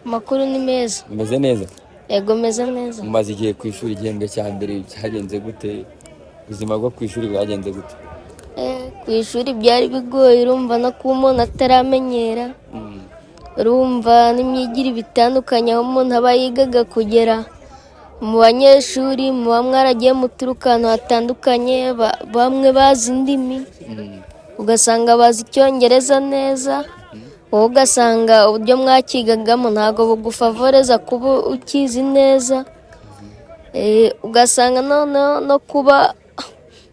Amakuru ni meza. Umeze neza? Yego meze neza. Mumaze igihe ku ishuri, igihembwe cya mbere cyagenze gute? Ubuzima bwo ku ishuri bwagenze gute? Ku ishuri byari bigoye, urumva no kuba umuntu ataramenyera, urumva n'imyigire bitandukanye aho umuntu aba yigaga kugera mu banyeshuri muba mwaragiye muturuka ahantu hatandukanye, bamwe bazi indimi ugasanga bazi icyongereza neza, wowe ugasanga uburyo mwakigagamo ntabwo bugufavoreza kuba ukizi neza, ugasanga noneho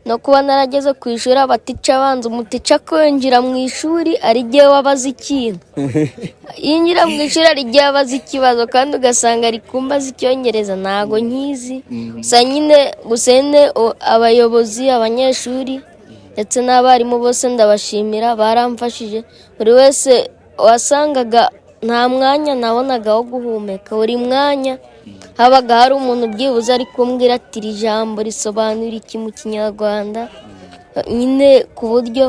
no kuba narageze ku ishuri abatica abanza umutica kwinjira mu ishuri ari igihe wabaze ikintu, yinjira mu ishuri ari igihe wabaze ikibazo kandi ugasanga ari kumbaza icyongereza ntabwo nkizi. Gusa nyine abayobozi, abanyeshuri ndetse n'abarimu bose ndabashimira, baramfashije. Buri wese wasangaga nta mwanya nabonaga wo guhumeka, buri mwanya habaga hari umuntu byibuze ari kumbwira ati iri jambo risobanura iki mu kinyarwanda, nyine ku buryo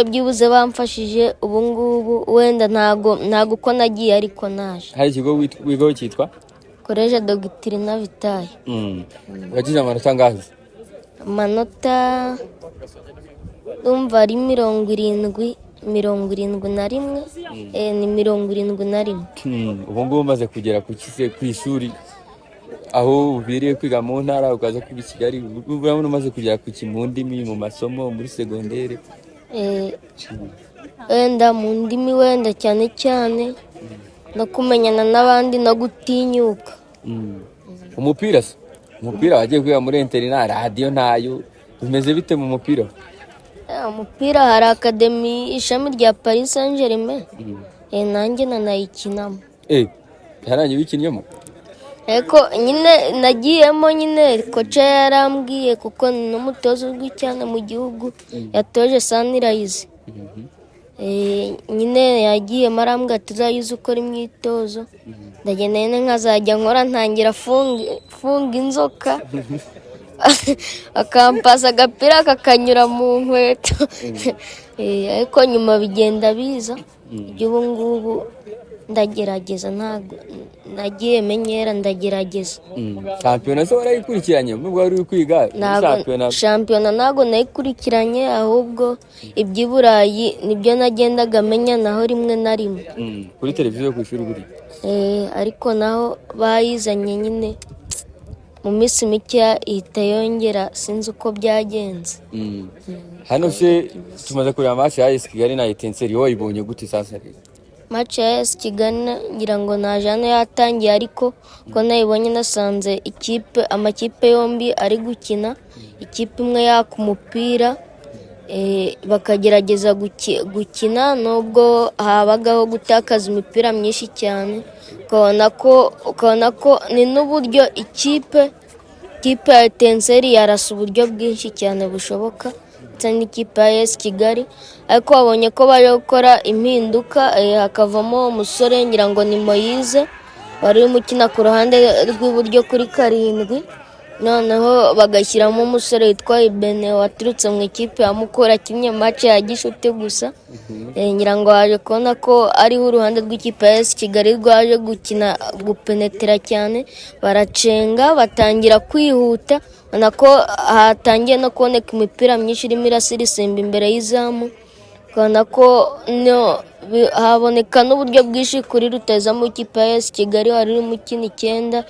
byibuze bamfashije. ubu ngubu wenda ntago uko nagiye ariko naje. Hari ikigo wigaho cyitwa Collège Doctrina Vitaye. Wagize amanota angahe? Amanota ndumva ari 71. Ni 71. Ubu ngubu umaze kugera ku ishuri aho ubiriye kwiga mu ntara ukaza kwiga i Kigali, urabona umaze kugera ku mu ndimi, mu masomo, muri segondere? Wenda mu ndimi, wenda cyane cyane no kumenyana n'abandi no gutinyuka. Umupira wagiye kwiga muri interinari, radiyo ntayo, bimeze bite mu mupira? Umupira hari akademi, ishami rya Paris Saint-Germain, nanjye nanayikinamo. Yarangiye wikinnyemo? Eko nyine nagiyemo, nyine koca yarambwiye kuko ni n'umutoza uzwi cyane mu gihugu, yatoje Sunrise. Nyine yagiyemo arambwira ati uzayize ukora imyitozo, ndagenda nyine nkazajya nkora, ntangira funga inzoka akampasa agapira kakanyura mu nkweto. Ariko nyuma bigenda biza, ubu ngubu ndagerageza, ntabwo nagiye menyera, ndagerageza. Shampiyona zo warayikurikiranye nubwo wari uri kwiga? Shampiyona ntabwo nayikurikiranye, ahubwo iby'i Burayi nibyo nagendaga menya naho rimwe na rimwe. Kuri televiziyo ku ishuri buri? Ariko naho bayizanye nyine mu minsi mike ihita yongera, sinzi uko byagenze. Hano se tumaze kureba match ya AS Kigali na Etincelle, wowe wayibonye gute sasa rero? Match ya AS Kigali ngira ngo naje hano yatangiye, ariko ko nayibonye nasanze amakipe yombi ari gukina, ikipe imwe yaka umupira, bakagerageza gukina nubwo habagaho gutakaza imipira myinshi cyane, ukabona ko ni n'uburyo ikipe ya Etincelle yarasa uburyo bwinshi cyane bushoboka ndetse n'ikipe ya AS Kigali, ariko babonye ko bari gukora impinduka, hakavamo umusore ngira ngo ni Moise wari umukina ku ruhande rw'iburyo kuri 7, noneho bagashyiramo umusore witwa Ibene waturutse mu ikipe ya Mukura, akinnye match ya gishuti gusa. Ngira ngo waje kubona ko ariho uruhande rw'ikipe ya AS Kigali rwaje gukina gupenetera cyane, baracenga batangira kwihuta, ubona ko hatangiye no kuboneka imipira myinshi irimo irasirisimba imbere y'izamu, ubona ko haboneka n'uburyo bwinshi kuri rutahizamu w'ikipe ya AS Kigali wari uri mu kino 9,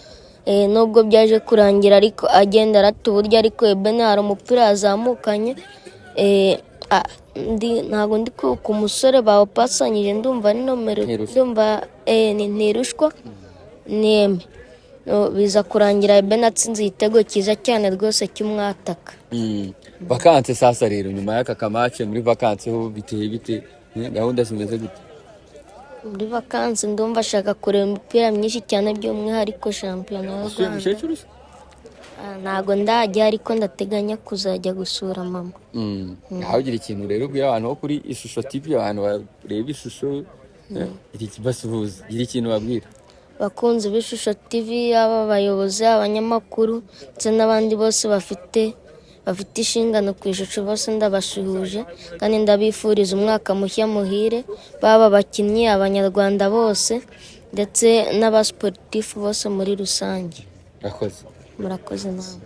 nubwo byaje kurangira ariko agenda arata uburyo, ariko Ibene hari umupira yazamukanye, ntabwo ndi ku musore bawupasanyije, ndumva ni nomero, ndumva ni Ntirushwa Nieme, biza kurangira Ibene atsinze igitego cyiza cyane rwose cy'umwataka. Vacances sasa rero, nyuma y'aka kamace muri vacances ho biteye bite? Gahunda zimeze gute? Muri vacances ndumva ashaka kureba imipira myinshi cyane, by'umwihariko shampiyona y'u Rwanda. Ntabwo ndajya, ariko ndateganya kuzajya gusura mama. Aho ugira ikintu rero ubwira abantu bo kuri Ishusho TV, abantu bareba Ishusho, basuhuza, gira ikintu babwira bakunze b'Ishusho TV, aba abayobozi, abanyamakuru ndetse n'abandi bose bafite inshingano ku Ishusho, bose ndabasuhuje kandi ndabifuriza umwaka mushya muhire, baba abakinnyi, abanyarwanda bose. ndetse n'abasiporutifu bose muri rusange. urakoze. Murakoze nawe.